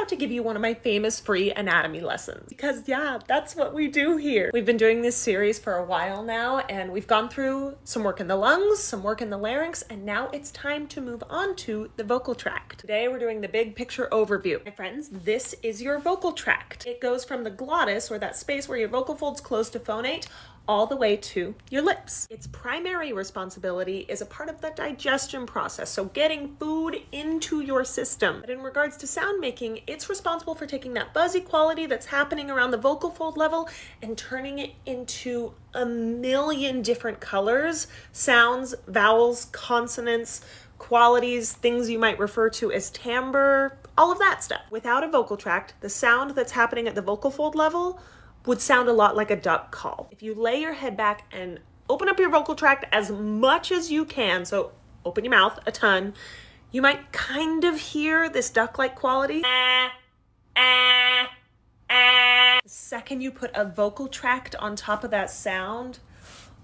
to give you one of my famous free anatomy lessons. Because yeah, that's what we do here. We've been doing this series for a while now, and we've gone through some work in the lungs, some work in the larynx, and now it's time to move on to the vocal tract. Today we're doing the big picture overview. My friends, this is your vocal tract. It goes from the glottis, or that space where your vocal folds close to phonate, all the way to your lips. Its primary responsibility is a part of the digestion process, so getting food into your system. But in regards to sound making, it's responsible for taking that buzzy quality that's happening around the vocal fold level and turning it into a million different colors, sounds, vowels, consonants, qualities, things you might refer to as timbre, all of that stuff. Without a vocal tract, the sound that's happening at the vocal fold level would sound a lot like a duck call. If you lay your head back and open up your vocal tract as much as you can, so open your mouth a ton, you might kind of hear this duck-like quality. The second you put a vocal tract on top of that sound,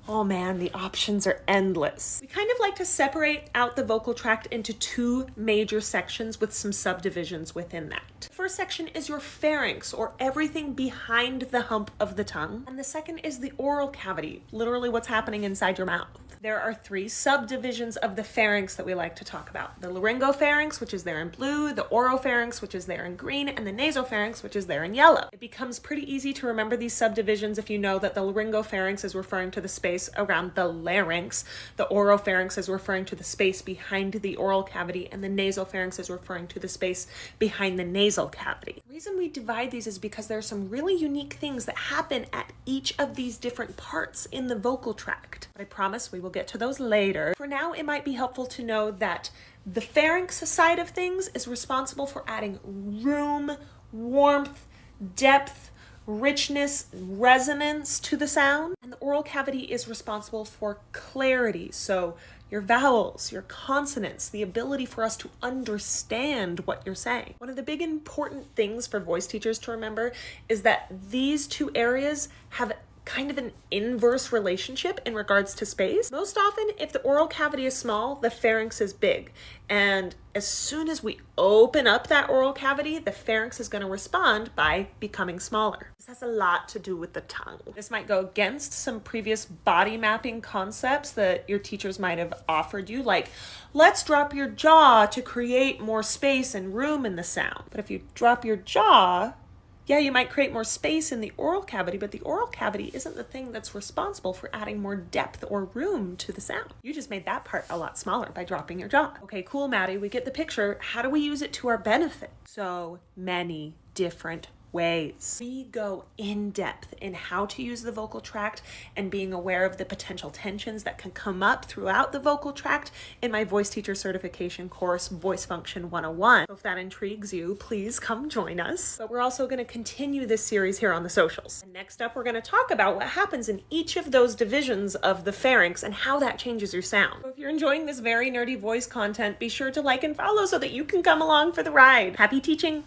oh man, the options are endless. We kind of like to separate out the vocal tract into two major sections with some subdivisions within that. The first section is your pharynx, or everything behind the hump of the tongue. And the second is the oral cavity, literally what's happening inside your mouth. There are three subdivisions of the pharynx that we like to talk about. The laryngopharynx, which is there in blue, the oropharynx, which is there in green, and the nasopharynx, which is there in yellow. It becomes pretty easy to remember these subdivisions if you know that the laryngopharynx is referring to the space around the larynx, the oropharynx is referring to the space behind the oral cavity, and the nasopharynx is referring to the space behind the nasal cavity. The reason we divide these is because there are some really unique things that happen at each of these different parts in the vocal tract. But I promise we will get to those later. For now, it might be helpful to know that the pharynx side of things is responsible for adding room, warmth, depth, richness, resonance to the sound. And the oral cavity is responsible for clarity. So your vowels, your consonants, the ability for us to understand what you're saying. One of the big important things for voice teachers to remember is that these two areas have kind of an inverse relationship in regards to space. Most often, if the oral cavity is small, the pharynx is big. And as soon as we open up that oral cavity, the pharynx is going to respond by becoming smaller. This has a lot to do with the tongue. This might go against some previous body mapping concepts that your teachers might have offered you, like, let's drop your jaw to create more space and room in the sound. But if you drop your jaw, yeah, you might create more space in the oral cavity, but the oral cavity isn't the thing that's responsible for adding more depth or room to the sound. You just made that part a lot smaller by dropping your jaw. Okay, cool, Maddie, we get the picture. How do we use it to our benefit? So many different ways. We go in depth in how to use the vocal tract and being aware of the potential tensions that can come up throughout the vocal tract in my voice teacher certification course, Voice Function 101. So if that intrigues you, please come join us. But we're also going to continue this series here on the socials. And next up, we're going to talk about what happens in each of those divisions of the pharynx and how that changes your sound. So if you're enjoying this very nerdy voice content, be sure to like and follow so that you can come along for the ride. Happy teaching!